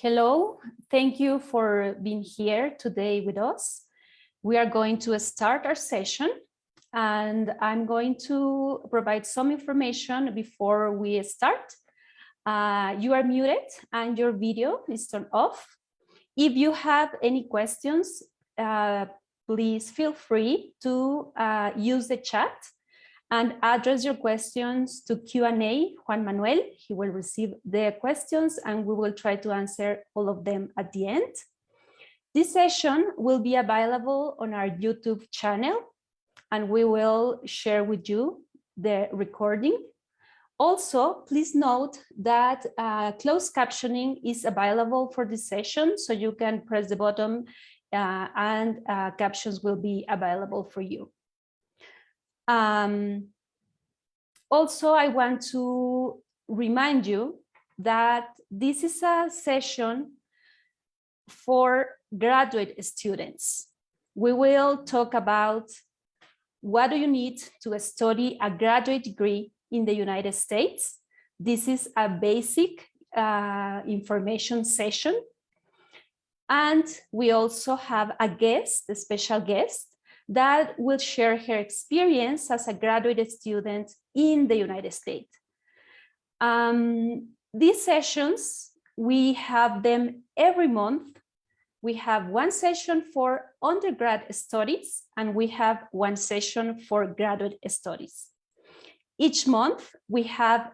Hello, thank you for being here today with us. We are going to start our session and I'm going to provide some information before we start. You are muted and your video is turned off. If you have any questions, please feel free to use the chat and address your questions to Q&A, Juan Manuel. He will receive the questions and we will try to answer all of them at the end. This session will be available on our YouTube channel and we will share with you the recording. Also, please note that closed captioning is available for this session, so you can press the button and captions will be available for you. Also, I want to remind you that this is a session for graduate students. We will talk about what do you need to study a graduate degree in the United States. This is a basic information session. And we also have a guest, a special guest, that will share her experience as a graduate student in the United States. These sessions, we have them every month. We have one session for undergrad studies and we have one session for graduate studies. Each month, we have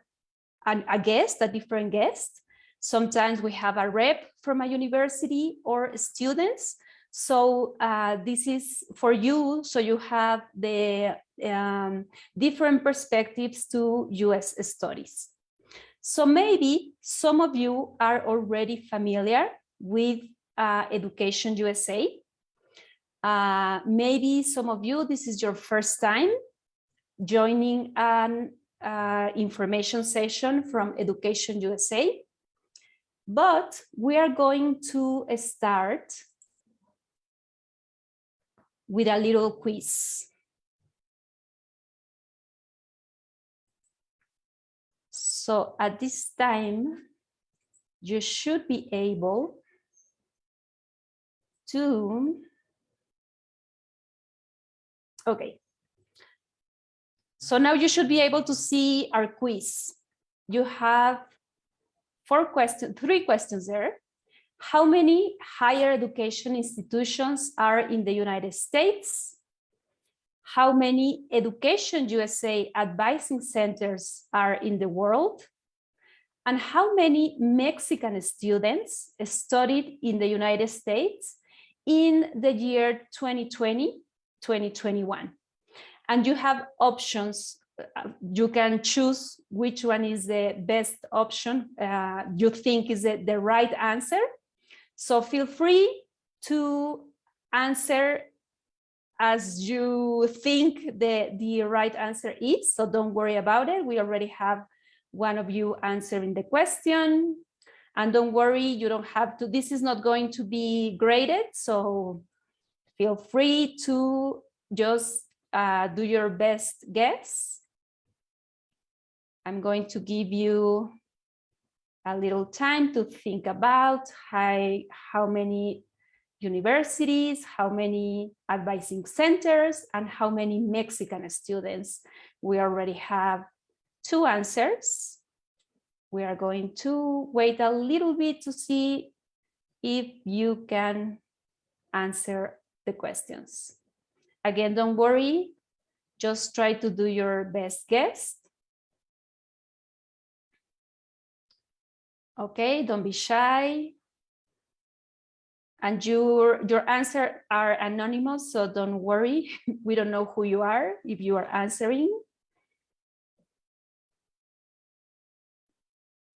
a guest, a different guest. Sometimes we have a rep from a university or students. So this is for you, so you have the different perspectives to US studies. So maybe some of you are already familiar with Education USA. Maybe some of you, this is your first time joining an information session from Education USA. But we are going to start with a little quiz. So at this time, you should be able to, okay. So now you should be able to see our quiz. You have three questions there. How many higher education institutions are in the United States? How many Education USA advising centers are in the world? And how many Mexican students studied in the United States in the year 2020-2021? And you have options. You can choose which one is the best option you think is the right answer. So feel free to answer as you think the right answer is. So don't worry about it. We already have one of you answering the question. And don't worry, you don't have to, this is not going to be graded. So feel free to just do your best guess. I'm going to give you a little time to think about how many universities, how many advising centers, and how many Mexican students. We already have two answers. We are going to wait a little bit to see if you can answer the questions. Again, don't worry, just try to do your best guess. Okay, don't be shy. And your answers are anonymous, so don't worry. We don't know who you are if you are answering.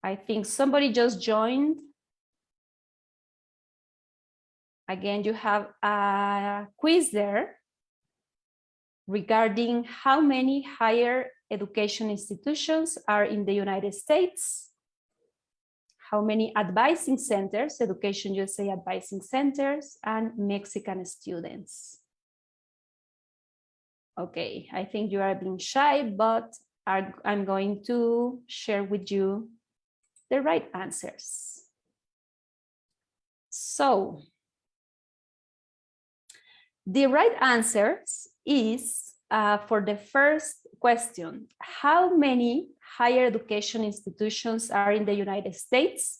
I think somebody just joined. Again, you have a quiz there regarding how many higher education institutions are in the United States. How many advising centers, Education USA advising centers, and Mexican students. Okay, I think you are being shy, but I'm going to share with you the right answers. So the right answer is for the first question, how many higher education institutions are in the United States?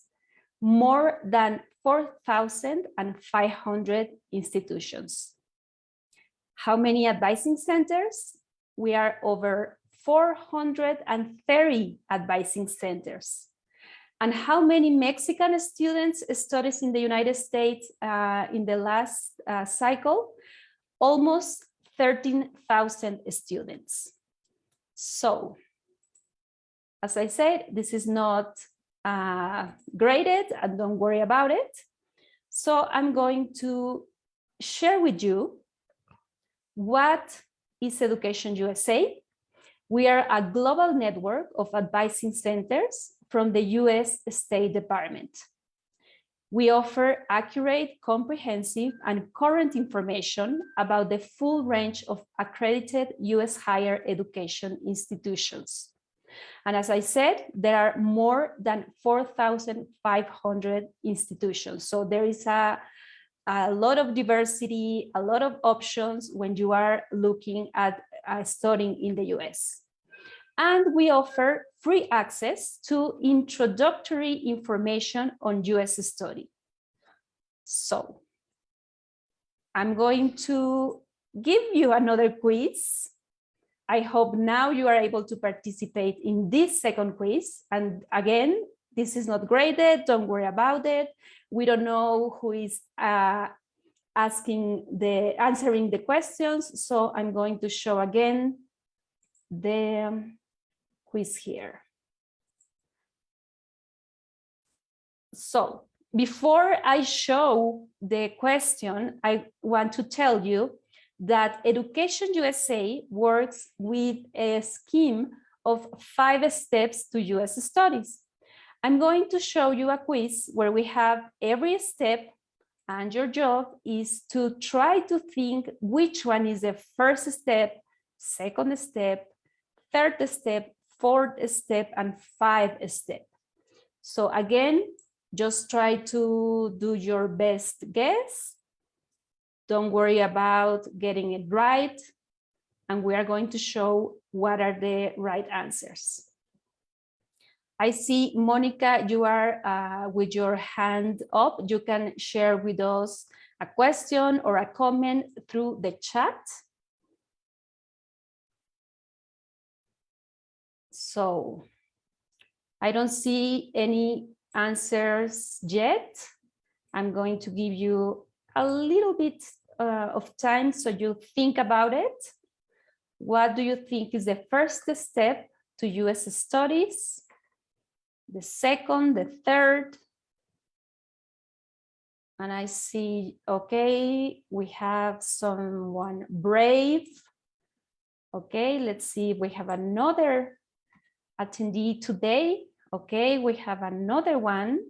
More than 4,500 institutions. How many advising centers? We are over 430 advising centers. And how many Mexican students studied in the United States in the last cycle? Almost 13,000 students. So, as I said, this is not graded, and don't worry about it. So I'm going to share with you what is Education USA. We are a global network of advising centers from the US State Department. We offer accurate, comprehensive, and current information about the full range of accredited US higher education institutions. And as I said, there are more than 4,500 institutions. So there is a lot of diversity, a lot of options when you are looking at studying in the US. And we offer free access to introductory information on US study. So I'm going to give you another quiz. I hope now you are able to participate in this second quiz. And again, this is not graded, don't worry about it. We don't know who is answering the questions. So I'm going to show again the quiz here. So before I show the question, I want to tell you that Education USA works with a scheme of 5 steps to US studies. I'm going to show you a quiz where we have every step, and your job is to try to think which one is the first step, second step, third step, fourth step, and 5th step. So again, just try to do your best guess. Don't worry about getting it right. And we are going to show what are the right answers. I see, Monica, you are with your hand up. You can share with us a question or a comment through the chat. So I don't see any answers yet. I'm going to give you a little bit of time so you think about it. What do you think is the first step to US studies? The second, the third? And I see, okay, we have someone brave. Okay, let's see if we have another attendee today. Okay, we have another one.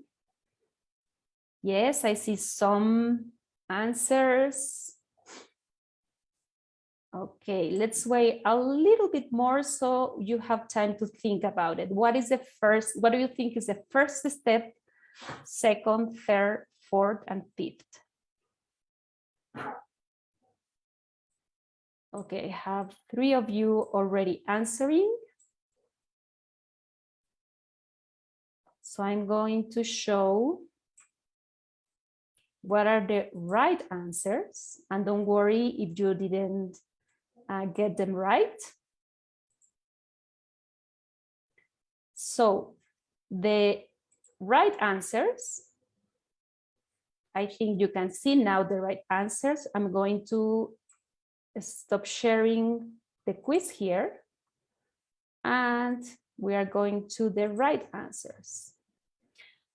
Yes, I see some answers. Okay, let's wait a little bit more so you have time to think about it. What do you think is the first step, second, third, fourth, and 5th? Okay, I have 3 of you already answering. So I'm going to show what are the right answers. And don't worry if you didn't get them right. So the right answers, I think you can see now the right answers. I'm going to stop sharing the quiz here. And we are going to the right answers.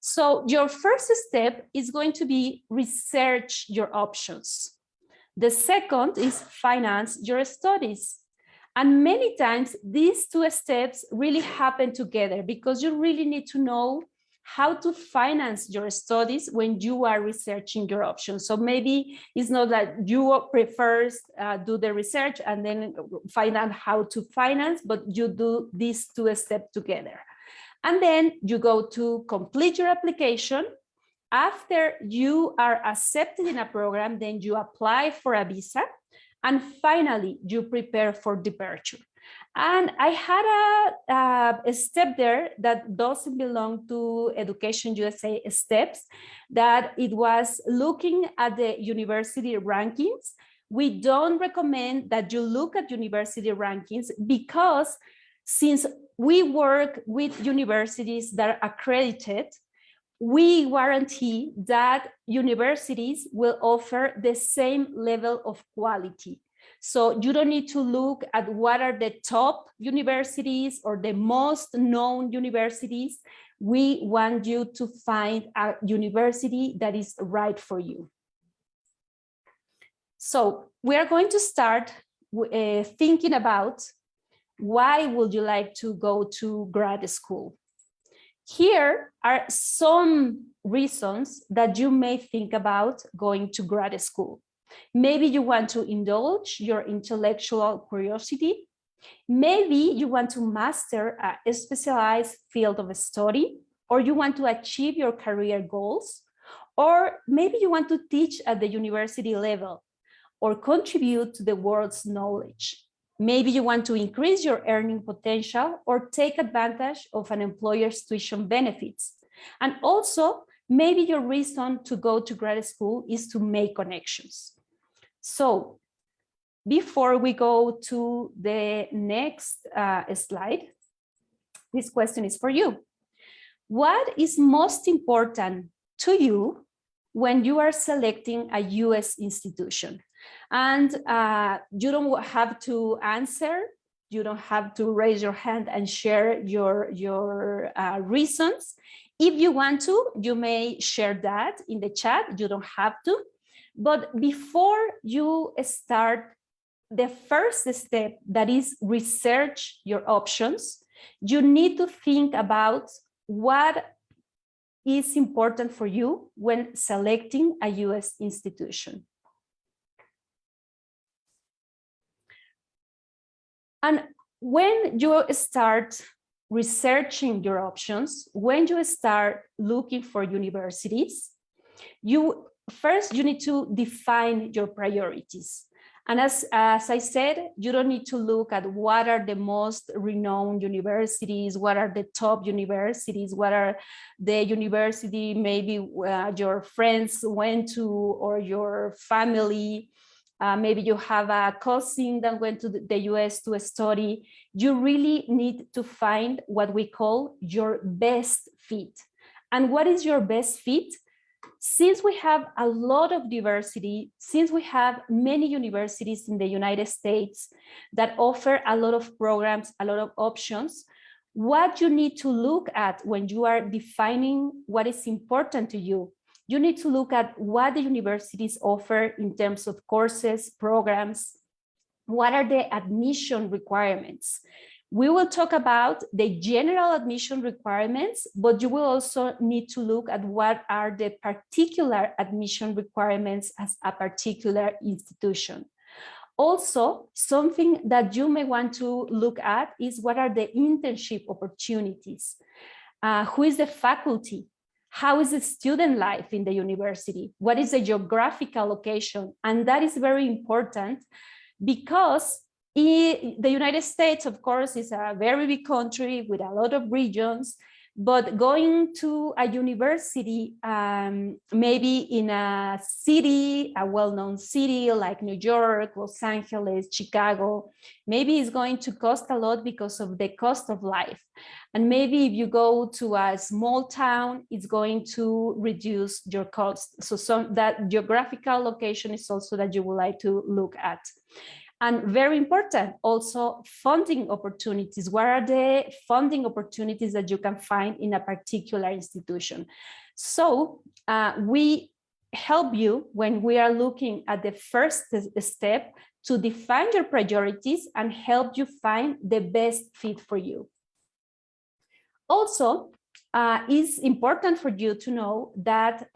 So your first step is going to be research your options. The second is finance your studies. And many times these 2 steps really happen together because you really need to know how to finance your studies when you are researching your options. So maybe it's not that you first do the research and then find out how to finance, but you do these 2 steps together. And then you go to complete your application After you are accepted in a program, then you apply for a visa. And finally, you prepare for departure. And I had a step there that doesn't belong to Education USA steps, that it was looking at the university rankings. We don't recommend that you look at university rankings because since we work with universities that are accredited, we guarantee that universities will offer the same level of quality. So you don't need to look at what are the top universities or the most known universities. We want you to find a university that is right for you. So we are going to start thinking about why would you like to go to grad school? Here are some reasons that you may think about going to grad school. Maybe you want to indulge your intellectual curiosity. Maybe you want to master a specialized field of study, or you want to achieve your career goals, or maybe you want to teach at the university level or contribute to the world's knowledge. Maybe you want to increase your earning potential or take advantage of an employer's tuition benefits. And also, maybe your reason to go to grad school is to make connections. So before we go to the next slide, this question is for you. What is most important to you when you are selecting a US institution? And you don't have to answer, you don't have to raise your hand and share your reasons. If you want to, you may share that in the chat, you don't have to. But before you start the first step, that is research your options, you need to think about what is important for you when selecting a US institution. And when you start researching your options, when you start looking for universities, you need to define your priorities. And as I said, you don't need to look at what are the most renowned universities, what are the top universities, what are the university maybe your friends went to or your family. Maybe you have a cousin that went to the US to study. You really need to find what we call your best fit. And what is your best fit? Since we have a lot of diversity, since we have many universities in the United States that offer a lot of programs, a lot of options, what you need to look at when you are defining what is important to you, you need to look at what the universities offer in terms of courses, programs. What are the admission requirements? We will talk about the general admission requirements, but you will also need to look at what are the particular admission requirements as a particular institution. Also, something that you may want to look at is what are the internship opportunities? Who is the faculty? How is the student life in the university? What is the geographical location? And that is very important because the United States, of course, is a very big country with a lot of regions, but going to a university, maybe in a city, a well-known city like New York, Los Angeles, Chicago, maybe it's going to cost a lot because of the cost of life. And maybe if you go to a small town, it's going to reduce your cost. So that geographical location is also that you would like to look at. And very important, also funding opportunities. What are the funding opportunities that you can find in a particular institution? So we help you when we are looking at the first step to define your priorities and help you find the best fit for you. Also, it's important for you to know that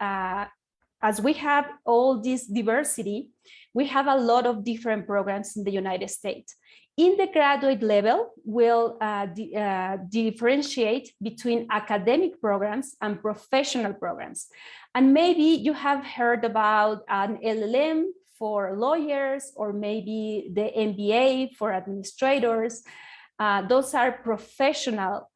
as we have all this diversity, we have a lot of different programs in the United States. In the graduate level, we'll differentiate between academic programs and professional programs. And maybe you have heard about an LLM for lawyers, or maybe the MBA for administrators. Those are professional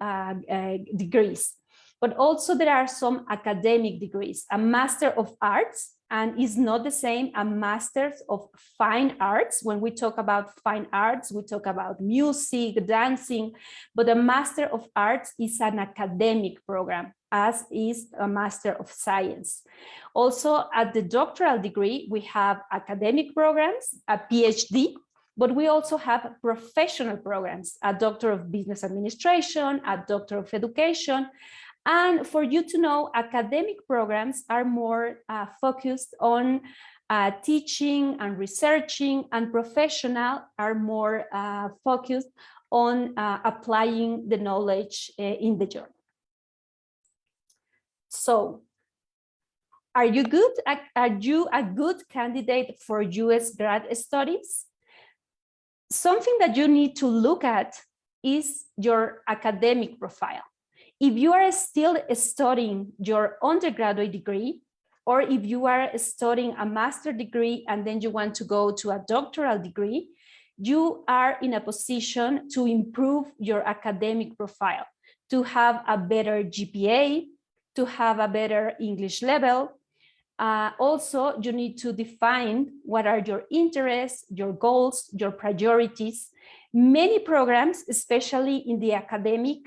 degrees. But also there are some academic degrees. A Master of Arts, and is not the same a Master of Fine Arts. When we talk about fine arts, we talk about music, dancing, but a Master of Arts is an academic program, as is a Master of Science. Also, at the doctoral degree, we have academic programs, a PhD, but we also have professional programs, a Doctor of Business Administration, a Doctor of Education. And for you to know, academic programs are more focused on teaching and researching, and professional are more focused on applying the knowledge in the job. So, are you good? Are you a good candidate for US grad studies? Something that you need to look at is your academic profile. If you are still studying your undergraduate degree, or if you are studying a master's degree and then you want to go to a doctoral degree, you are in a position to improve your academic profile, to have a better GPA, to have a better English level. Also, you need to define what are your interests, your goals, your priorities. Many programs, especially in the academic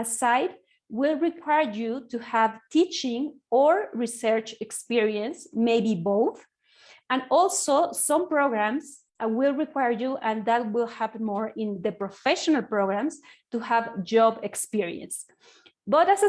side, will require you to have teaching or research experience, maybe both. And also some programs will require you, and that will happen more in the professional programs, to have job experience. But as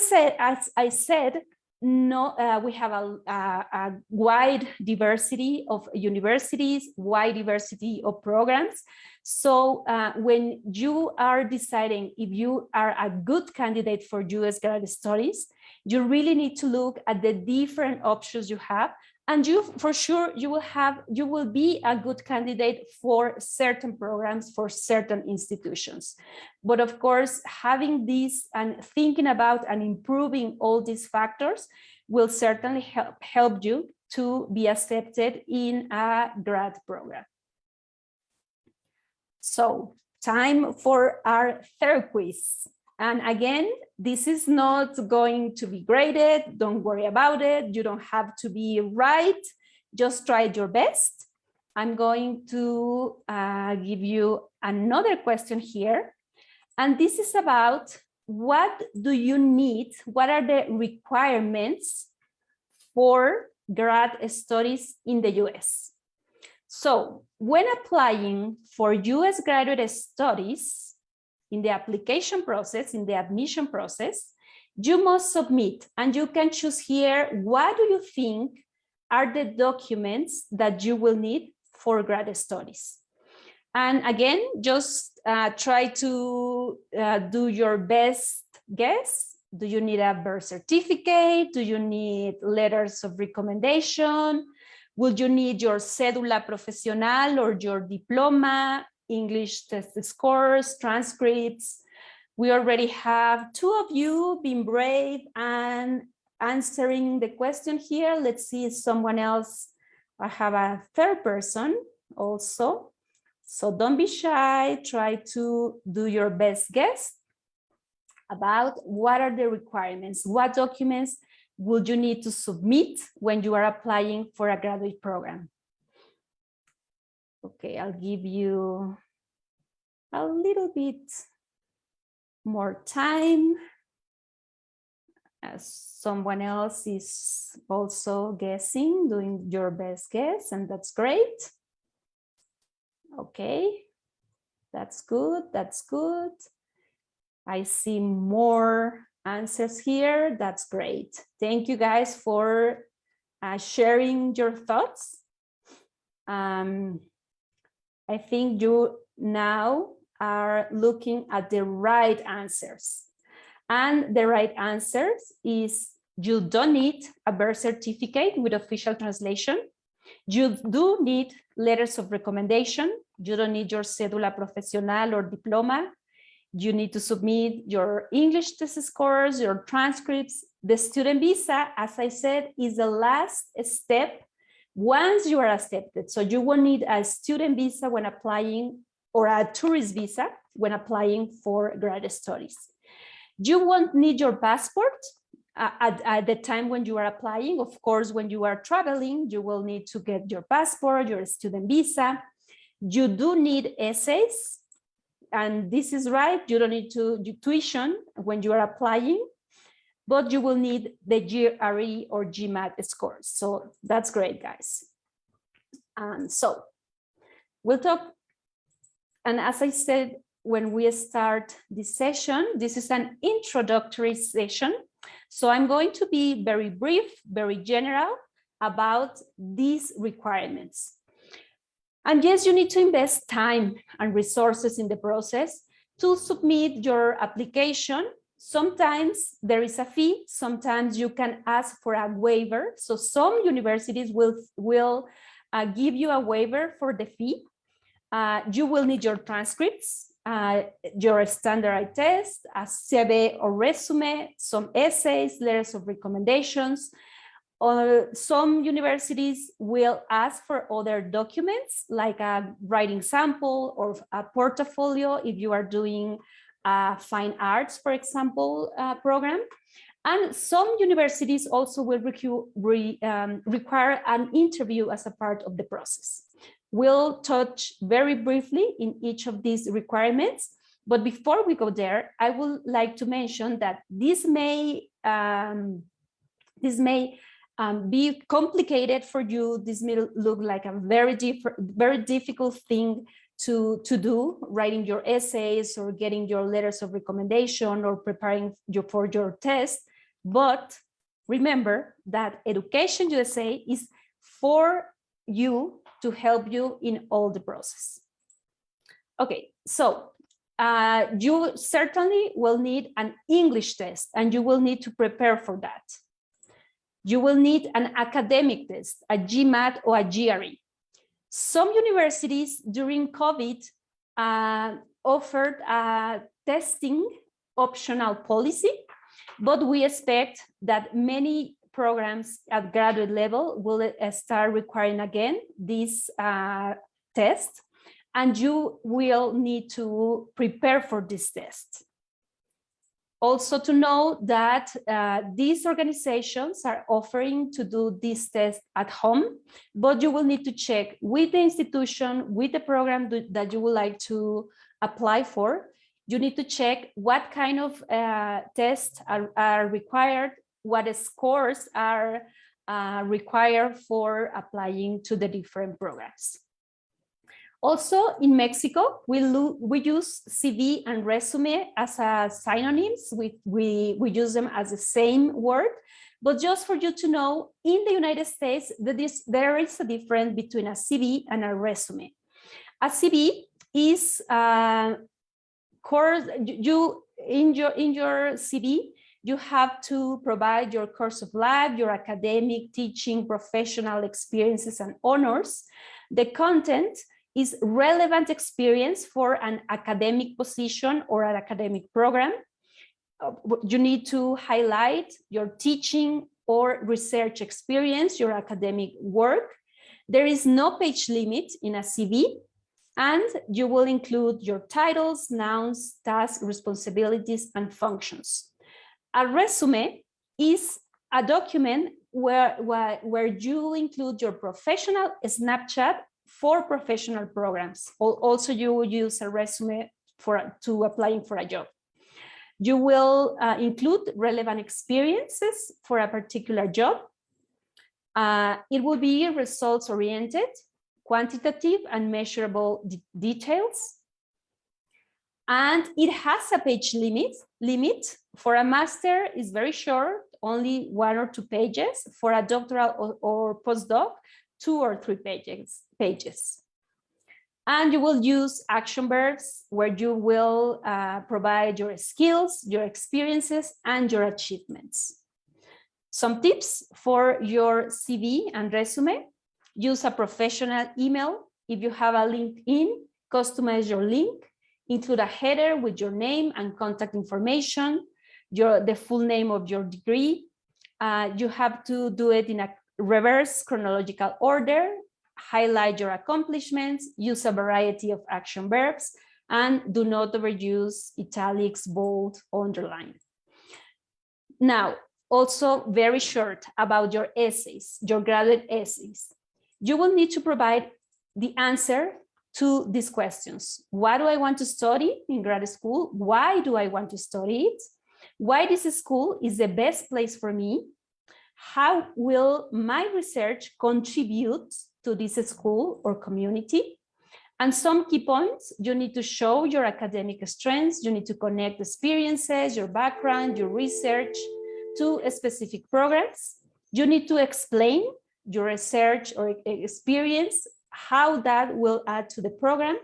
I said, no, we have a wide diversity of universities, wide diversity of programs. So when you are deciding if you are a good candidate for US grad studies, you really need to look at the different options you have, and you, for sure, you will be a good candidate for certain programs, for certain institutions. But of course, having this and thinking about and improving all these factors will certainly help you to be accepted in a grad program. So, time for our third quiz. And again, this is not going to be graded. Don't worry about it. You don't have to be right. Just try your best. I'm going to give you another question here. And this is about, what do you need? What are the requirements for grad studies in the US? So when applying for US graduate studies, in the application process, in the admission process, you must submit, and you can choose here, what do you think are the documents that you will need for grad studies? And again, just try to do your best guess. Do you need a birth certificate? Do you need letters of recommendation? Will you need your cédula profesional or your diploma? English test scores, transcripts. We already have 2 of you being brave and answering the question here. Let's see if someone else, I have a third person also. So don't be shy, try to do your best guess about what are the requirements, what documents would you need to submit when you are applying for a graduate program. Okay, I'll give you a little bit more time, as someone else is also guessing, doing your best guess, and that's great. Okay, that's good, that's good. I see more answers here, that's great. Thank you guys for sharing your thoughts. I think you now are looking at the right answers. And the right answers is, you don't need a birth certificate with official translation. You do need letters of recommendation. You don't need your cédula profesional or diploma. You need to submit your English test scores, your transcripts. The student visa, as I said, is the last step once you are accepted. So you will need a student visa when applying, or a tourist visa when applying for grad studies. You won't need your passport at the time when you are applying. Of course, when you are traveling, you will need to get your passport, your student visa. You do need essays, and this is right. You don't need to do tuition when you are applying, but you will need the GRE or GMAT scores. So that's great, guys. And so we'll talk. And as I said, when we start this session, this is an introductory session. So I'm going to be very brief, very general about these requirements. And yes, you need to invest time and resources in the process to submit your application. Sometimes there is a fee, sometimes you can ask for a waiver. So some universities will give you a waiver for the fee. You will need your transcripts, your standardized test, a CV or resume, some essays, letters of recommendations. Some universities will ask for other documents like a writing sample or a portfolio if you are doing a fine arts, for example, program. And some universities also will require an interview as a part of the process. We'll touch very briefly in each of these requirements, but before we go there, I would like to mention that this may be complicated for you. This may look like a very difficult thing to do, writing your essays or getting your letters of recommendation or preparing for your test. But remember that Education USA is for you to help you in all the process. Okay, so you certainly will need an English test, and you will need to prepare for that. You will need an academic test, a GMAT or a GRE. Some universities during COVID offered a testing optional policy, but we expect that many programs at graduate level will start requiring again this test, and you will need to prepare for this test. Also to know that these organizations are offering to do this test at home, but you will need to check with the institution, with the program that you would like to apply for. You need to check what kind of tests are required, what scores are required for applying to the different programs. Also, in Mexico, we use CV and resume as synonyms. We use them as the same word, but just for you to know, in the United States, there is a difference between a CV and a resume. A CV is course in your CV. You have to provide your course of life, your academic, teaching, professional experiences, and honors. The content is relevant experience for an academic position or an academic program. You need to highlight your teaching or research experience, your academic work. There is no page limit in a CV, and you will include your titles, nouns, tasks, responsibilities, and functions. A resume is a document where you include your professional snapshot for professional programs. Also, you will use a resume to applying for a job. You will include relevant experiences for a particular job. It will be results-oriented, quantitative and measurable details. And it has a page limit. For a master, it's very short, only 1 or 2 pages. For a doctoral or postdoc, 2 or 3 pages. And you will use action verbs where you will provide your skills, your experiences, and your achievements. Some tips for your CV and resume. Use a professional email. If you have a LinkedIn, customize your link. Include a header with your name and contact information, the full name of your degree. You have to do it in a reverse chronological order. Highlight your accomplishments. Use a variety of action verbs. And do not overuse italics, bold, underline. Now, also very short about your essays, your graduate essays. You will need to provide the answer to these questions. What do I want to study in grad school? Why do I want to study it? Why this school is the best place for me? How will my research contribute to this school or community? And some key points, you need to show your academic strengths, you need to connect experiences, your background, your research to specific programs. You need to explain your research or experience, how that will add to the program,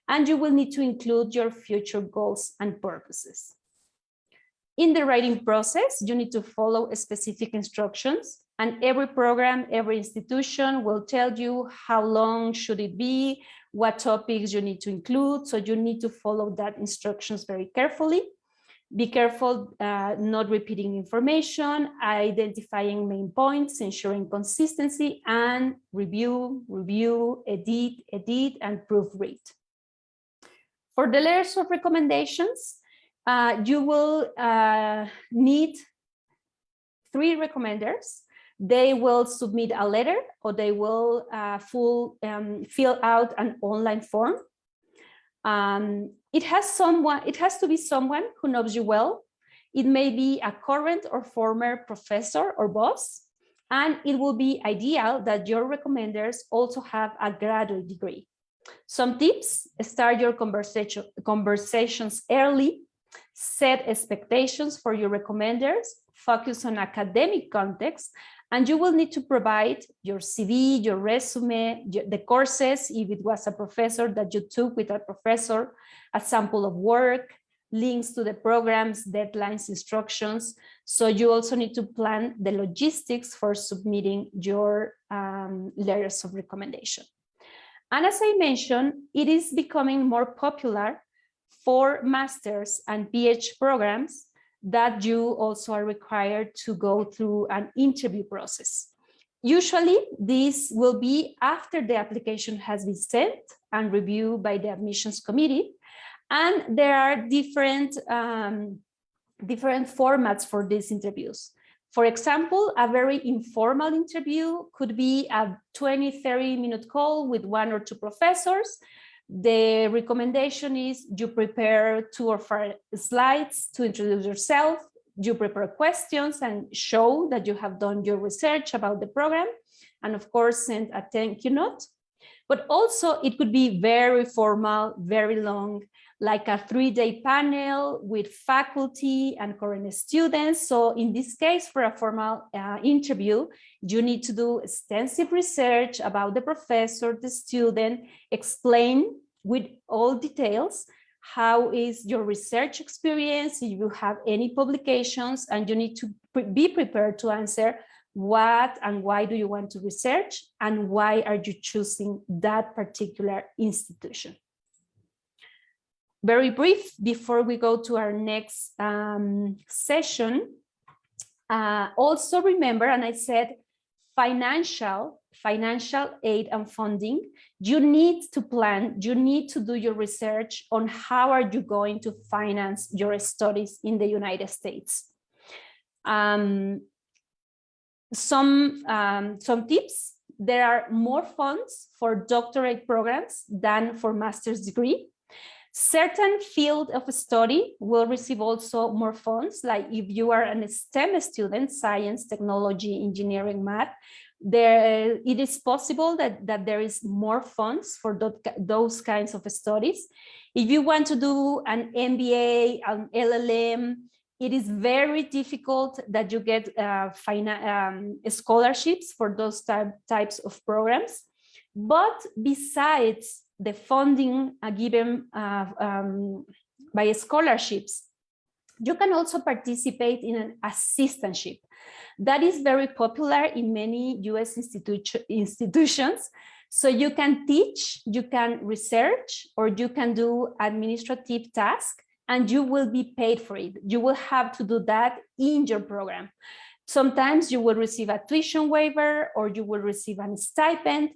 and you will need to include your future goals and purposes. In the writing process, you need to follow specific instructions, and every program, every institution will tell you how long should it be, what topics you need to include, so you need to follow that instructions very carefully. Be careful not repeating information, identifying main points, ensuring consistency, and review, edit, and proofread. For the letters of recommendations, you will need 3 recommenders. They will submit a letter, or they will fill out an online form. It has to be someone who knows you well. It may be a current or former professor or boss, and it will be ideal that your recommenders also have a graduate degree. Some tips: start your conversations early, set expectations for your recommenders, focus on academic context, and you will need to provide your CV, your resume, the courses, if it was a professor that you took with a professor, a sample of work, links to the programs, deadlines, instructions. So you also need to plan the logistics for submitting your letters of recommendation. And as I mentioned, it is becoming more popular for master's and PhD programs that you also are required to go through an interview process. Usually, this will be after the application has been sent and reviewed by the admissions committee. And there are different formats for these interviews. For example, a very informal interview could be a 20-30-minute call with 1 or 2 professors. The recommendation is you prepare 2 or 4 slides to introduce yourself. You prepare questions and show that you have done your research about the program. And of course, send a thank you note. But also it could be very formal, very long, like a 3-day panel with faculty and current students. So in this case, for a formal interview, you need to do extensive research about the professor, the student, explain with all details how is your research experience, if you have any publications, and you need to be prepared to answer what and why do you want to research and why are you choosing that particular institution. Very brief before we go to our next session. Also remember, and I said financial aid and funding, you need to plan, you need to do your research on how are you going to finance your studies in the United States. Some tips: there are more funds for doctorate programs than for master's degree. Certain field of study will receive also more funds, like if you are a STEM student, science, technology, engineering, math, it is possible that there is more funds for those kinds of studies. If you want to do an MBA, an LLM, it is very difficult that you get scholarships for those types of programs. But besides the funding given by scholarships, you can also participate in an assistantship. That is very popular in many US institutions. So you can teach, you can research, or you can do administrative tasks, and you will be paid for it. You will have to do that in your program. Sometimes you will receive a tuition waiver, or you will receive a stipend.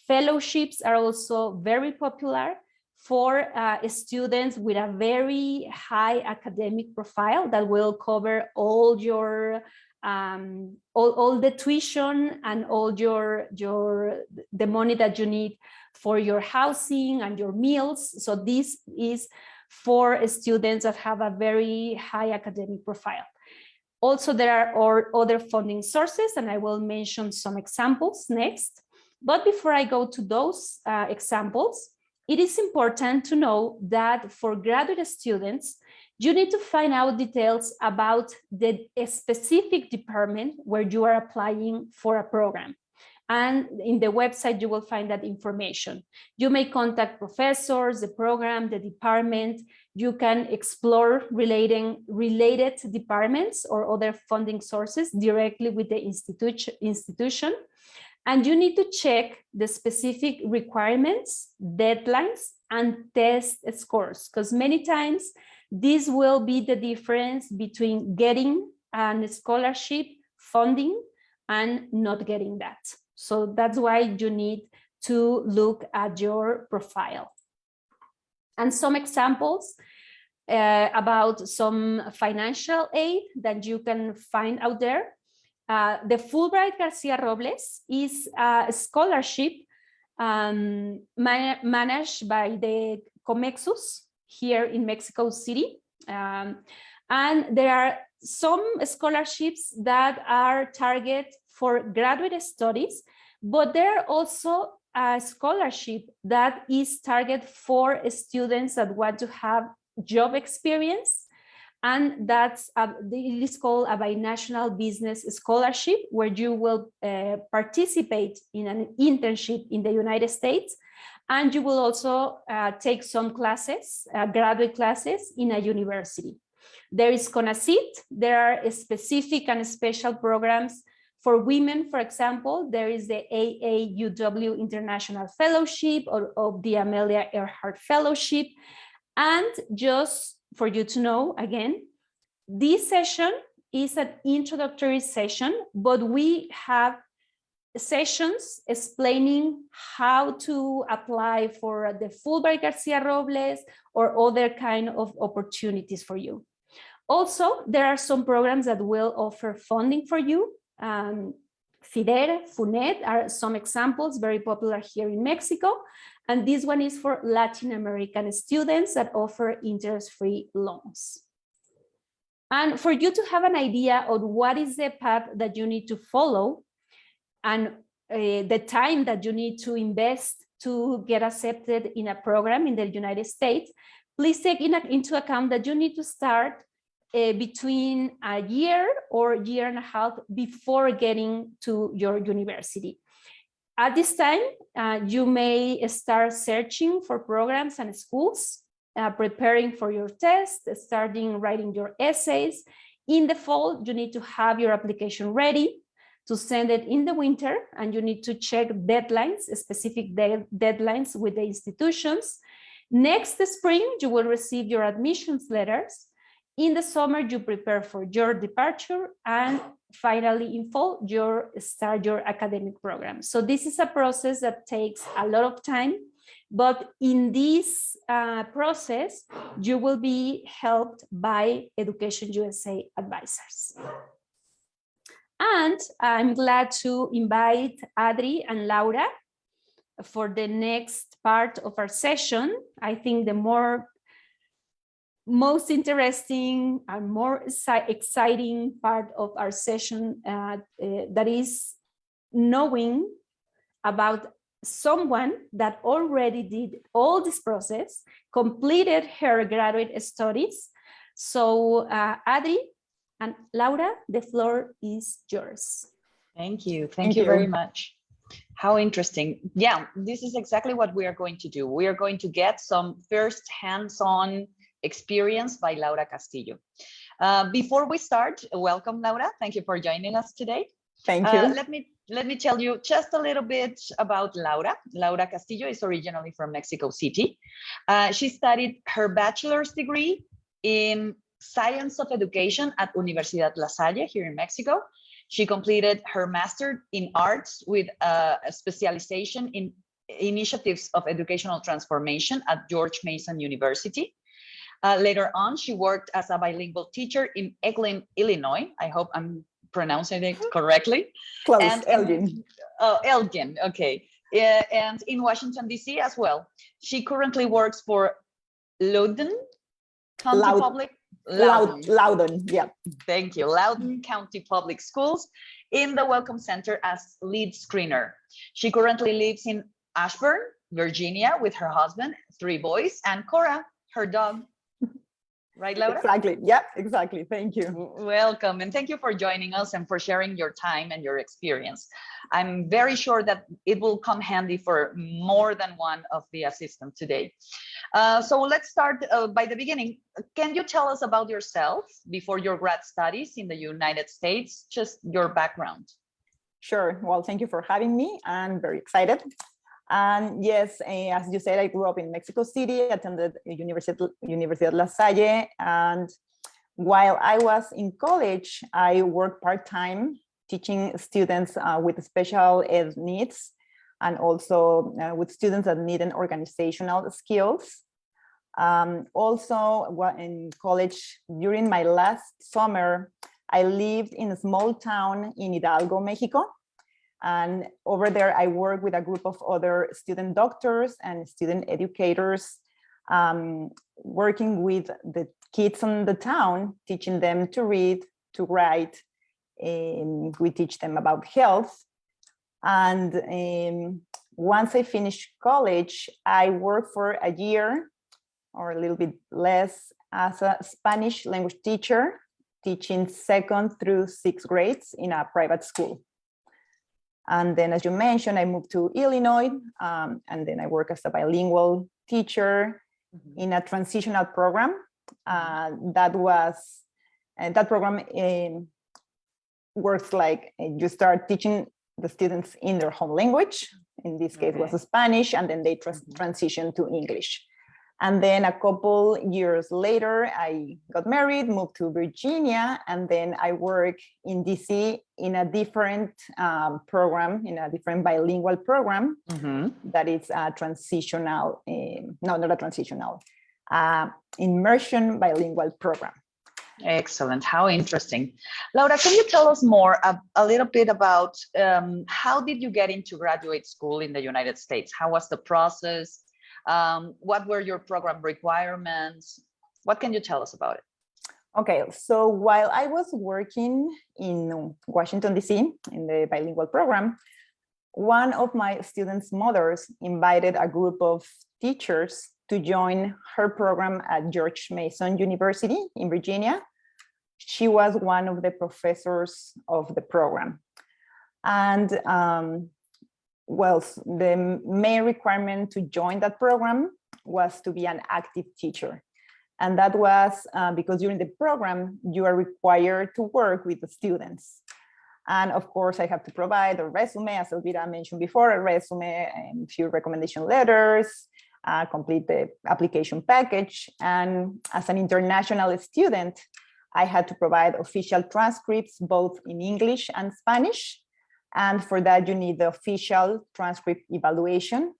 Fellowships are also very popular for students with a very high academic profile that will cover all your all the tuition and all the money that you need for your housing and your meals. So this is for students that have a very high academic profile. Also, there are other funding sources, and I will mention some examples next. But before I go to those examples, it is important to know that for graduate students, you need to find out details about the specific department where you are applying for a program. And in the website, you will find that information. You may contact professors, the program, the department. You can explore related departments or other funding sources directly with the institution. And you need to check the specific requirements, deadlines, and test scores, because many times this will be the difference between getting a scholarship funding and not getting that. So that's why you need to look at your profile. And some examples about some financial aid that you can find out there. The Fulbright Garcia Robles is a scholarship managed by the Comexus here in Mexico City. And there are some scholarships that are targeted for graduate studies, but there are also a scholarship that is targeted for students that want to have job experience. And it is called a binational business scholarship, where you will participate in an internship in the United States, and you will also take some classes, graduate classes in a university. There is CONACYT. There are specific and special programs for women. For example, there is the AAUW International Fellowship or the Amelia Earhart Fellowship. And just for you to know, again, this session is an introductory session, but we have sessions explaining how to apply for the Fulbright Garcia Robles or other kind of opportunities for you. Also, there are some programs that will offer funding for you. FIDER, FUNED are some examples, very popular here in Mexico. And this one is for Latin American students that offer interest-free loans. And for you to have an idea of what is the path that you need to follow and the time that you need to invest to get accepted in a program in the United States, please take into account that you need to start between a year or year and a half before getting to your university. At this time, you may start searching for programs and schools, preparing for your test, starting writing your essays. In the fall, you need to have your application ready to send it in the winter, and you need to check deadlines, specific deadlines with the institutions. Next spring, you will receive your admissions letters. In the summer, you prepare for your departure, and finally in fall, you start your academic program. So this is a process that takes a lot of time, but in this process, you will be helped by Education USA advisors. And I'm glad to invite Adri and Laura for the next part of our session. I think the most interesting and more exciting part of our session that is knowing about someone that already did all this process, completed her graduate studies. So Adri and Laura, the floor is yours. Thank you. Thank you very much. How interesting. Yeah, this is exactly what we are going to do. We are going to get some first hands-on experience by Laura Castillo. Before we start, welcome, Laura. Thank you for joining us today. Thank you. Let me tell you just a little bit about Laura. Laura Castillo is originally from Mexico City. She studied her bachelor's degree in Science of Education at Universidad La Salle here in Mexico. She completed her master in arts with a specialization in initiatives of educational transformation at George Mason University. Later on, she worked as a bilingual teacher in Eglin, Illinois. I hope I'm pronouncing it correctly. Close, and Elgin. Elgin, okay. And in Washington, D.C. as well. She currently works for Loudoun County Public. Loudoun, yeah. Thank you. Loudoun County Public Schools in the Welcome Center as lead screener. She currently lives in Ashburn, Virginia with her husband, 3 boys, and Cora, her dog. Right, Laura? Exactly. Yeah, exactly. Thank you. Welcome. And thank you for joining us and for sharing your time and your experience. I'm very sure that it will come handy for more than one of the assistants today. So let's start by the beginning. Can you tell us about yourself before your grad studies in the United States, just your background? Sure. Well, thank you for having me. I'm very excited. And yes, as you said, I grew up in Mexico City, attended Universidad La Salle. And while I was in college, I worked part-time teaching students with special ed needs, and also with students that need an organizational skills. Also, in college, during my last summer, I lived in a small town in Hidalgo, Mexico. And over there, I work with a group of other student doctors and student educators, working with the kids in the town, teaching them to read, to write. We teach them about health. And once I finished college, I worked for a year or a little bit less as a Spanish language teacher, teaching 2nd through 6th grades in a private school. And then, as you mentioned, I moved to Illinois, and then I work as a bilingual teacher in a transitional program. That program works like you start teaching the students in their home language. In this case, was Spanish, and then they transition to English. And then a couple years later, I got married, moved to Virginia, and then I work in DC in a different program, in a different bilingual program that is a transitional, no, not a transitional, immersion bilingual program. Excellent. How interesting. Laura, can you tell us more, a little bit about how did you get into graduate school in the United States? How was the process? What were your program requirements? What can you tell us about it? Okay, so while I was working in Washington, D.C. in the bilingual program, one of my students' mothers invited a group of teachers to join her program at George Mason University in Virginia. She was one of the professors of the program. And well, the main requirement to join that program was to be an active teacher. And that was because during the program, you are required to work with the students. And of course, I have to provide a resume, as Elvira mentioned before, a resume and a few recommendation letters, complete the application package. And as an international student, I had to provide official transcripts, both in English and Spanish. And for that, you need the official transcript evaluation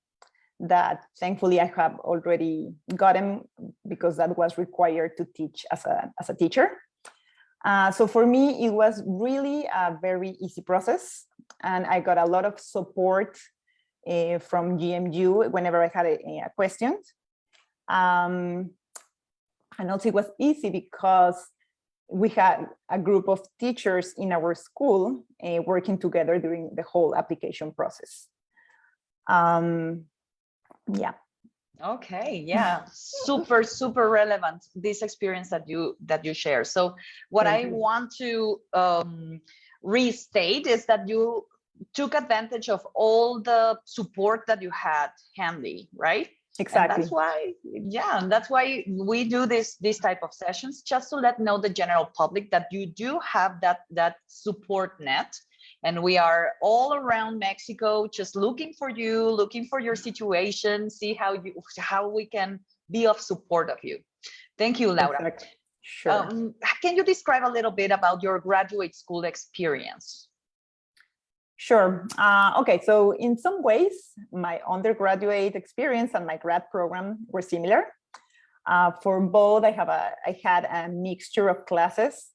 that thankfully I have already gotten, because that was required to teach as a teacher. So for me, it was really a very easy process. And I got a lot of support from GMU whenever I had a question. And also it was easy because we had a group of teachers in our school working together during the whole application process. Yeah. Okay, yeah, super relevant, this experience that you share. So what I want to restate is that you took advantage of all the support that you had handy, right? Exactly. And that's why, yeah, and that's why we do this type of sessions, just to let know the general public that you do have that support net. And we are all around Mexico, just looking for you, looking for your situation, see how we can be of support of you. Thank you, Laura. Exactly. Sure. Can you describe a little bit about your graduate school experience? Sure. Okay, so in some ways, my undergraduate experience and my grad program were similar. For both, I had a mixture of classes.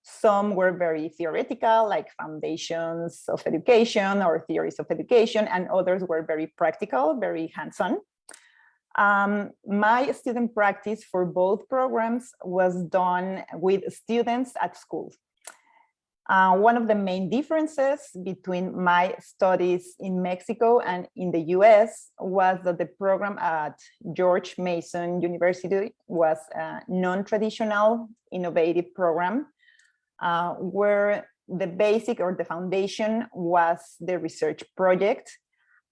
Some were very theoretical, like foundations of education or theories of education, and others were very practical, very hands-on. My student practice for both programs was done with students at school. One of the main differences between my studies in Mexico and in the US was that the program at George Mason University was a non-traditional innovative program where the basic or the foundation was the research project,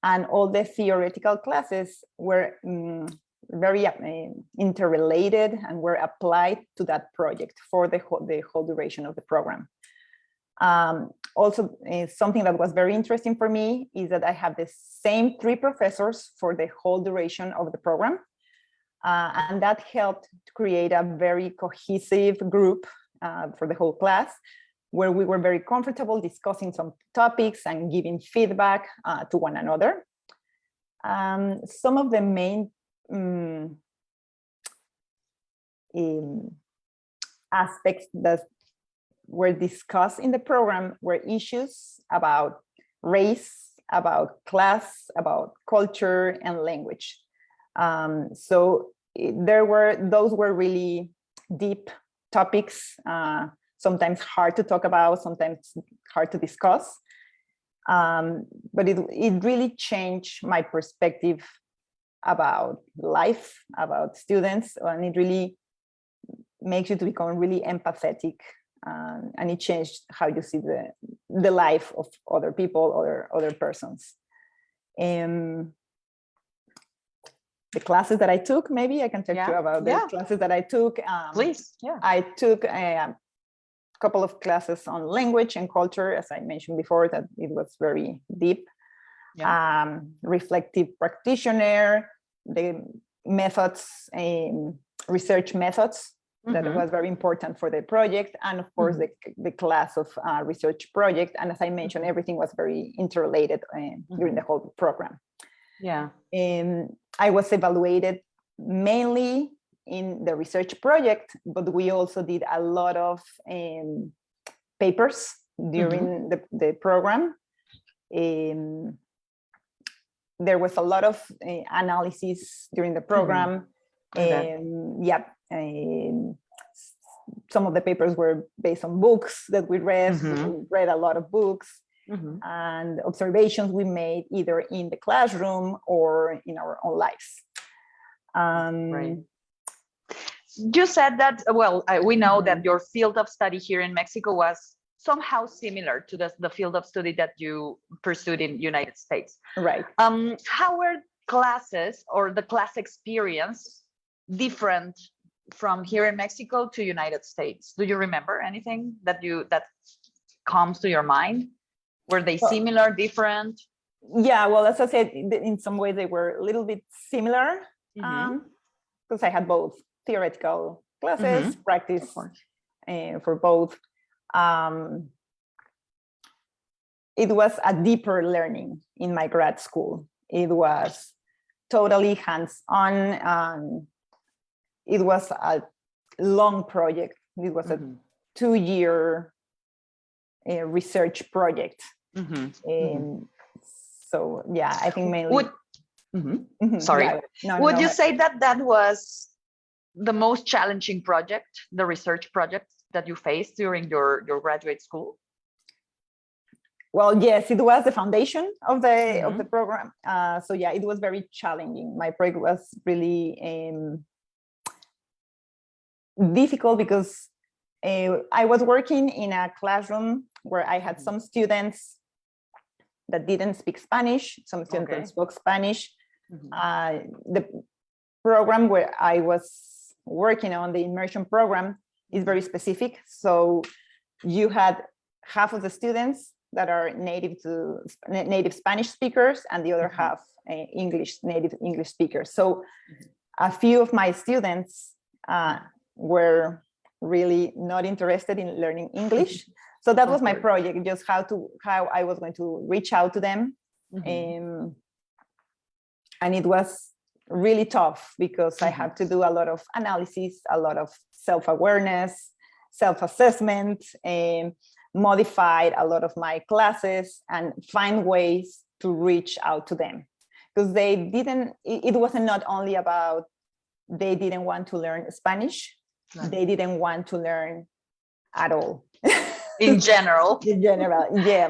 and all the theoretical classes were very interrelated and were applied to that project for the whole duration of the program. Also, something that was very interesting for me is that I have the same 3 professors for the whole duration of the program. And that helped to create a very cohesive group for the whole class, where we were very comfortable discussing some topics and giving feedback to one another. Some of the main aspects that were discussed in the program were issues about race, about class, about culture and language. So those were really deep topics, sometimes hard to talk about, sometimes hard to discuss. But it really changed my perspective about life, about students, and it really makes you to become really empathetic. And it changed how you see the life of other people, other persons. The classes that I took, maybe I can talk to you about the classes that I took. Please, yeah. I took a couple of classes on language and culture, as I mentioned before, that it was very deep. Yeah. Reflective practitioner, the methods, research methods, that was very important for the project, and of course the class of research project. And as I mentioned, everything was very interrelated during the whole program. Yeah. I was evaluated mainly in the research project, but we also did a lot of papers during the program. There was a lot of analysis during the program. Some of the papers were based on books that we read. We read a lot of books and observations we made either in the classroom or in our own lives. Right. You said that, well, we know that your field of study here in Mexico was somehow similar to the field of study that you pursued in United States. Right. How were classes or the class experience different from here in Mexico to United States? Do you remember anything that comes to your mind? Were they similar, different? Yeah, well, as I said, in some ways they were a little bit similar, because I had both theoretical classes, practice for both. It was a deeper learning in my grad school. It was totally hands-on. It was a long project. It was a 2-year research project. So yeah, I think mainly. Sorry. Yeah. Would you say that was the most challenging project, the research project that you faced during your graduate school? Well, yes, it was the foundation of the program. So yeah, it was very challenging. My project was really difficult because I was working in a classroom where I had some students that didn't speak Spanish, some students that spoke Spanish. program where I was working on, the immersion program, is very specific. So you had half of the students that are native Spanish speakers, and the other half native English speakers. So a few of my students were really not interested in learning English. So that was my project, just how I was going to reach out to them. And it was really tough because I had to do a lot of analysis, a lot of self-awareness, self-assessment, and modified a lot of my classes and find ways to reach out to them. Because it wasn't not only about they didn't want to learn Spanish, they didn't want to learn at all. In general. In general, yeah.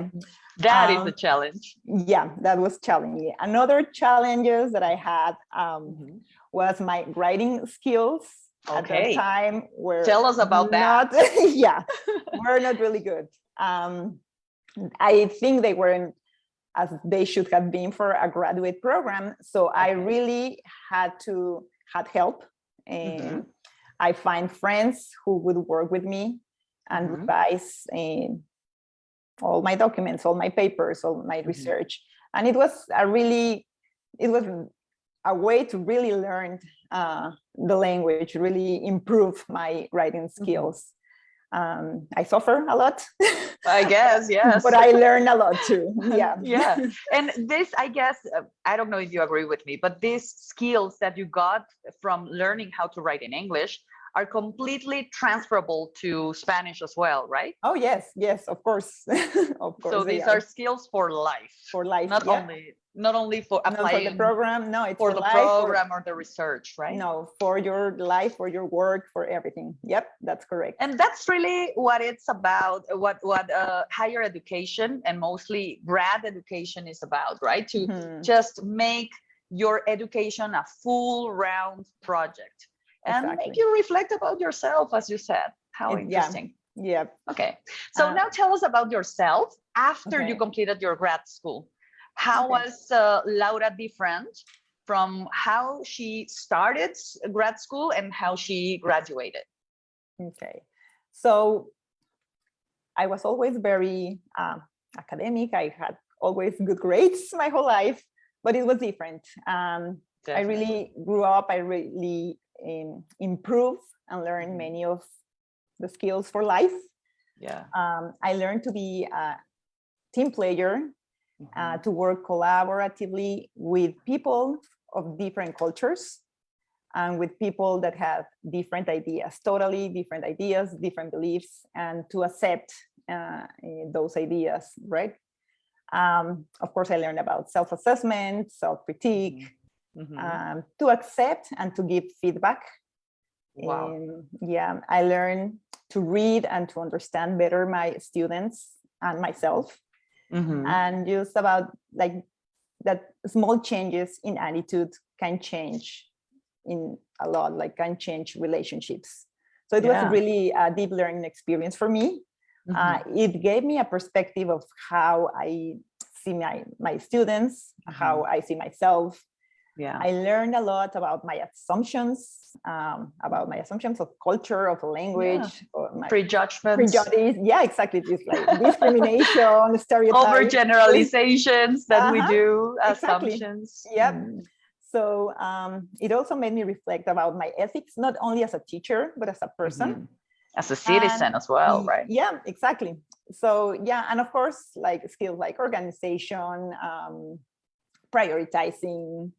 That is a challenge. Yeah, that was challenging. Another challenges that I had was my writing skills at that time. Tell us about that. Yeah, were not really good. I think they weren't as they should have been for a graduate program. So I really had help. And I find friends who would work with me and revise all my documents, all my papers, all my research. And it was a way to really learn the language, really improve my writing skills. I suffer a lot. I guess, yes. But I learn a lot too. Yeah. Yeah. And this, I guess, I don't know if you agree with me, but these skills that you got from learning how to write in English are completely transferable to Spanish as well, right? Oh, yes, of course. Of course. So these are skills for life. For life. Not only for applying for the program. No, it's for the life, program or the research, right? No, for your life, for your work, for everything. Yep, that's correct. And that's really what it's about, what higher education and mostly grad education is about, right? To just make your education a full round project. And make you reflect about yourself, as you said. How interesting. Yeah. Okay. So now tell us about yourself after you completed your grad school. How was Laura different from how she started grad school and how she graduated? Okay. So I was always very academic. I had always good grades my whole life, but it was different. I really grew up. I really improve and learn many of the skills for life. Yeah. I learned to be a team player, to work collaboratively with people of different cultures and with people that have different ideas, totally different ideas, different beliefs, and to accept those ideas, right? Of course, I learned about self-assessment, self-critique, to accept and to give feedback. Wow. Yeah, I learned to read and to understand better my students and myself. And just about like that small changes in attitude can change in a lot, like can change relationships. So it was really a deep learning experience for me. It gave me a perspective of how I see my students, how I see myself. Yeah, I learned a lot about my assumptions of culture, of language, prejudgments. Prejudice. Yeah, exactly. Just like discrimination, stereotypes, overgeneralizations that we do, assumptions. Yep. So it also made me reflect about my ethics, not only as a teacher, but as a person. As a citizen as well, right? Yeah, exactly. So yeah, and of course, like skills like organization, prioritizing,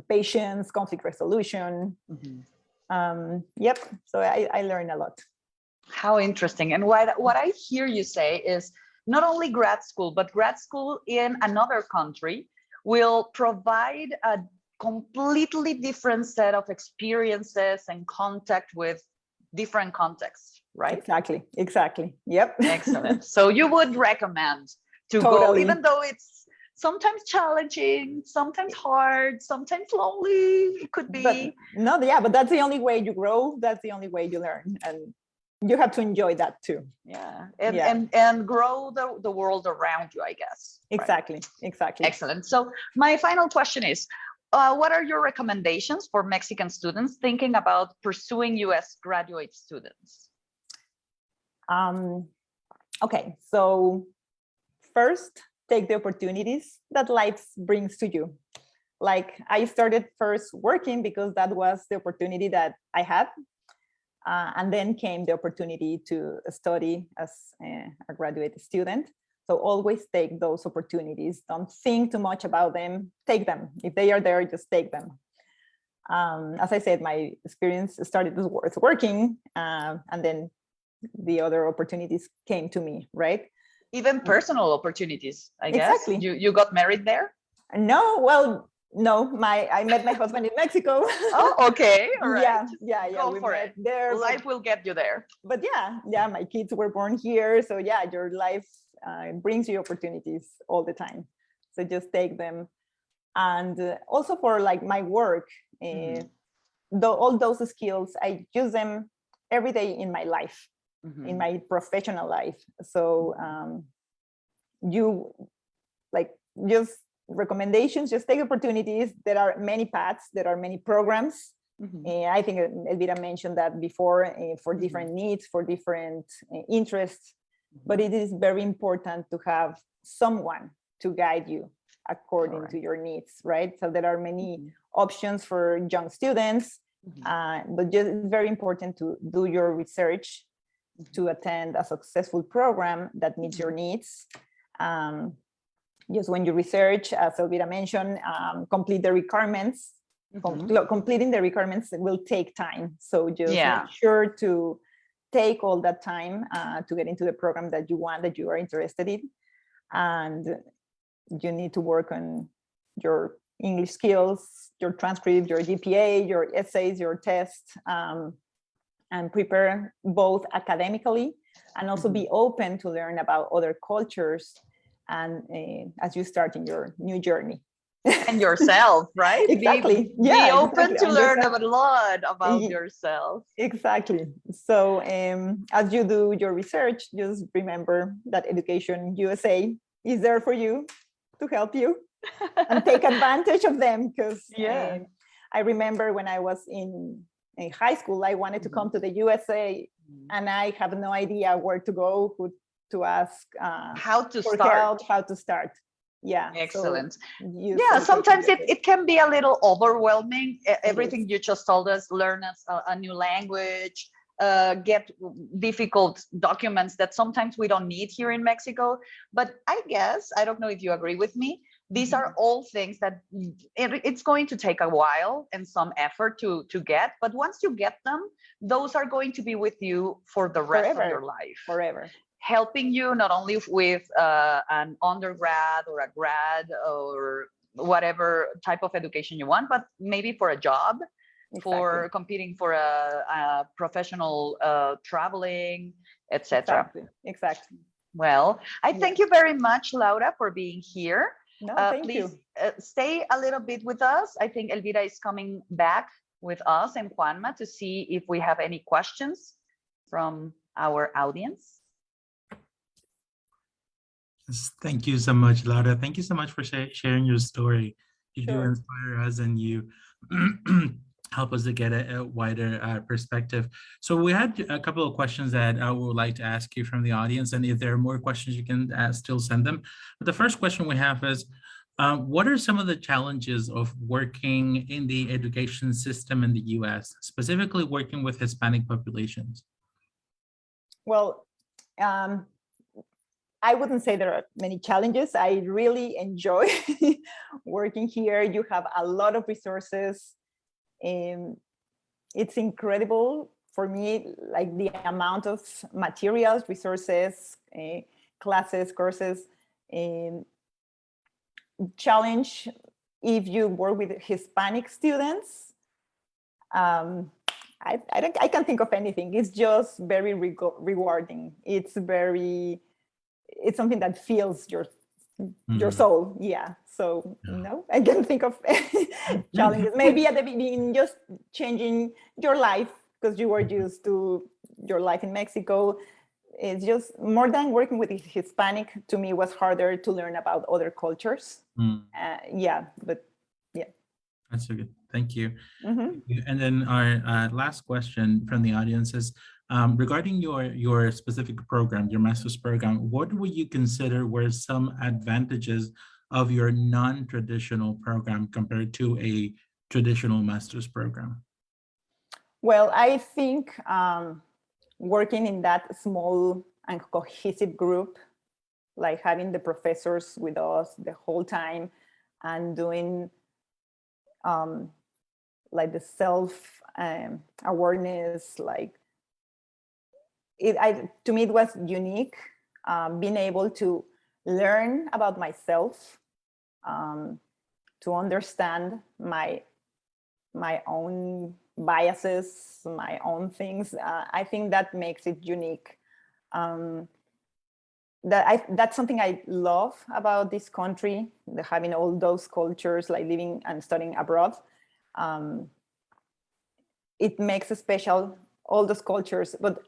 patience, conflict resolution. Yep. So I learned a lot. How interesting. And what I hear you say is not only grad school, but grad school in another country will provide a completely different set of experiences and contact with different contexts, right? Exactly. Yep. Excellent. So you would recommend to go, even though it's sometimes challenging, sometimes hard, sometimes lonely, it could be. But that's the only way you grow. That's the only way you learn. And you have to enjoy that too. Yeah. And grow the world around you, I guess. Exactly. Excellent. So my final question is, what are your recommendations for Mexican students thinking about pursuing US graduate students? Okay, so first, take the opportunities that life brings to you. Like I started first working because that was the opportunity that I had. And then came the opportunity to study as a graduate student. So always take those opportunities. Don't think too much about them. Take them. If they are there, just take them. As I said, my experience started as working, and then the other opportunities came to me, right? Even personal opportunities, I guess. Exactly. You got married there? No, well, no. I met my husband in Mexico. Oh, okay. All right. Yeah. Go We for met it. there. Life will get you there. But yeah, my kids were born here. So yeah, your life brings you opportunities all the time. So just take them. And also for like my work, all those skills, I use them every day in my life, in my professional life. So you like just recommendations, just take opportunities. There are many paths, there are many programs. I think Elvira mentioned that before, for different needs, for different interests, but it is very important to have someone to guide you according to your needs, right? So there are many options for young students, but just it's very important to do your research, to attend a successful program that meets your needs. Just when you research, as Elvira mentioned, complete the requirements. Completing the requirements will take time. So just make sure to take all that time to get into the program that you want, that you are interested in. And you need to work on your English skills, your transcript, your GPA, your essays, your tests, and prepare both academically and also be open to learn about other cultures and as you start in your new journey. And yourself, right? Exactly. Be open to learn a lot about yourself. Exactly. So as you do your research, just remember that Education USA is there for you to help you and take advantage of them. Because I remember when I was in high school, I wanted to come to the USA and I have no idea where to go, who to ask how to for start. help, how to start. Yeah. Excellent. So sometimes it can be a little overwhelming. Everything you just told us, learn a new language, get difficult documents that sometimes we don't need here in Mexico. But I guess, I don't know if you agree with me, these are all things that it's going to take a while and some effort to get. But once you get them, those are going to be with you for the rest of your life. Forever. Helping you not only with an undergrad or a grad or whatever type of education you want, but maybe for a job, for competing for a professional traveling, etc. Exactly. Well, I thank you very much, Laura, for being here. No, thank please you. Stay a little bit with us. I think Elvira is coming back with us and Juanma to see if we have any questions from our audience. Thank you so much, Laura. Thank you so much for sharing your story. You do inspire us and you help us to get a wider perspective. So we had a couple of questions that I would like to ask you from the audience. And if there are more questions, you can still send them. But the first question we have is, what are some of the challenges of working in the education system in the US, specifically working with Hispanic populations? Well, I wouldn't say there are many challenges. I really enjoy working here. You have a lot of resources. It's incredible for me, like the amount of materials, resources, classes, courses. Challenge if you work with Hispanic students. I can't think of anything. It's just very rewarding. It's something that feels your soul. Yeah. So no, I can't think of challenges. Maybe at the beginning, just changing your life because you were used to your life in Mexico. It's just more than working with Hispanic. To me, was harder to learn about other cultures. Yeah, but yeah. That's so good. Thank you. Mhm. And then our last question from the audience is regarding your specific program, your master's program, what would you consider were some advantages of your non-traditional program compared to a traditional master's program? Well, I think working in that small and cohesive group, like having the professors with us the whole time and doing like the self awareness, like to me it was unique, being able to learn about myself, to understand my own biases, my own things. I think that makes it unique. That's something I love about this country, having all those cultures, like living and studying abroad. It makes a special, all those cultures, but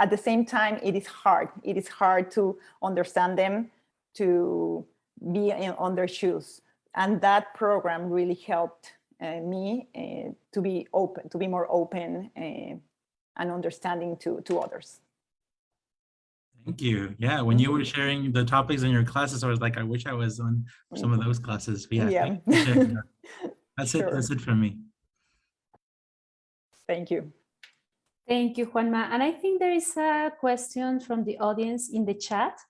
at the same time, it is hard. It is hard to understand them, to be on their shoes. And that program really helped me to be open, to be more open and understanding to others. Thank you. Yeah, when you were sharing the topics in your classes, I was like, I wish I was on some of those classes. But yeah, Yeah. thank you for sharing that. That's Sure. it. That's it from me. Thank you. Thank you, Juanma. And I think there is a question from the audience in the chat.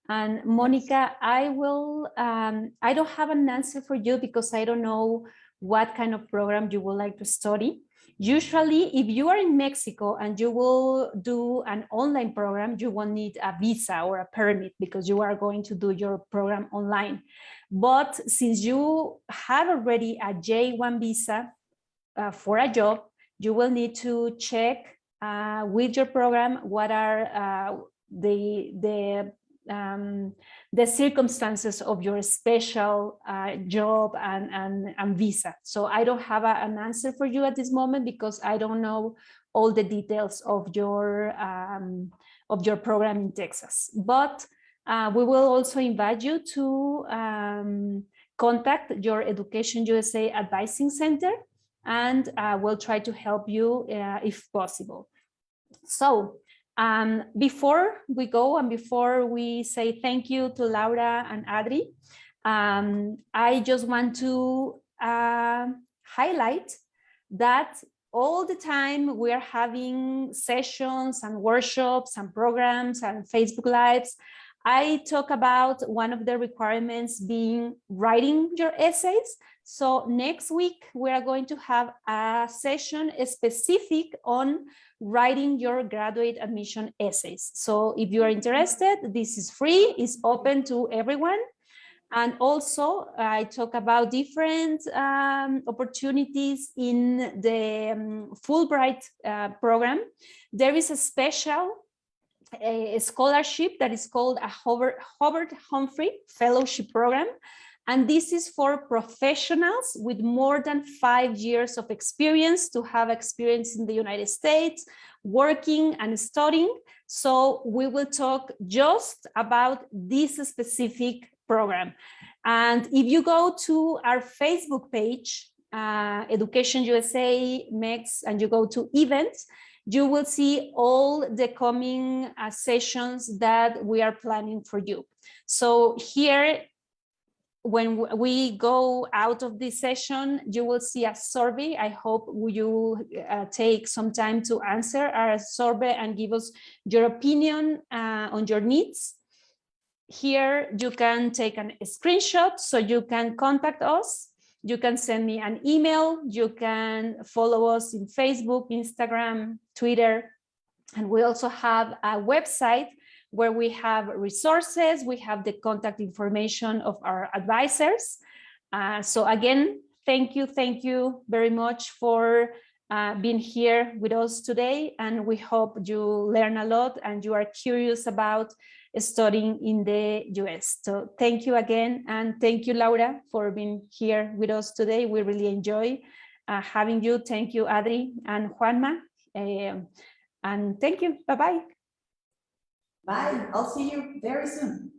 And Monica, I will, I don't have an answer for you because I don't know what kind of program you would like to study. Usually, if you are in Mexico and you will do an online program, you won't need a visa or a permit because you are going to do your program online. But since you have already a J1 visa for a job, you will need to check with your program what are the circumstances of your special job and visa. So I don't have an answer for you at this moment because I don't know all the details of your program in Texas. But we will also invite you to contact your Education USA Advising Center, and we'll try to help you if possible. So before we go and before we say thank you to Laura and Adri, I just want to highlight that all the time we are having sessions and workshops and programs and Facebook Lives. I talk about one of the requirements being writing your essays. So next week, we are going to have a session specific on writing your graduate admission essays. So if you are interested, this is free, it's open to everyone. And also, I talk about different opportunities in the Fulbright program. There is a special scholarship that is called a Hubbard Humphrey Fellowship Program. And this is for professionals with more than 5 years of experience, to have experience in the United States, working and studying. So we will talk just about this specific program. And if you go to our Facebook page, Education USA MEX, and you go to events, you will see all the coming sessions that we are planning for you. So here, when we go out of this session, you will see a survey. I hope you take some time to answer our survey and give us your opinion on your needs. Here, you can take a screenshot so you can contact us. You can send me an email. You can follow us in Facebook, Instagram, Twitter. And we also have a website where we have resources. We have the contact information of our advisors. So again, thank you very much for being here with us today. And we hope you learn a lot and you are curious about studying in the US. So thank you again. And thank you, Laura, for being here with us today. We really enjoy having you. Thank you, Adri and Juanma. And thank you. Bye-bye. Bye. I'll see you very soon.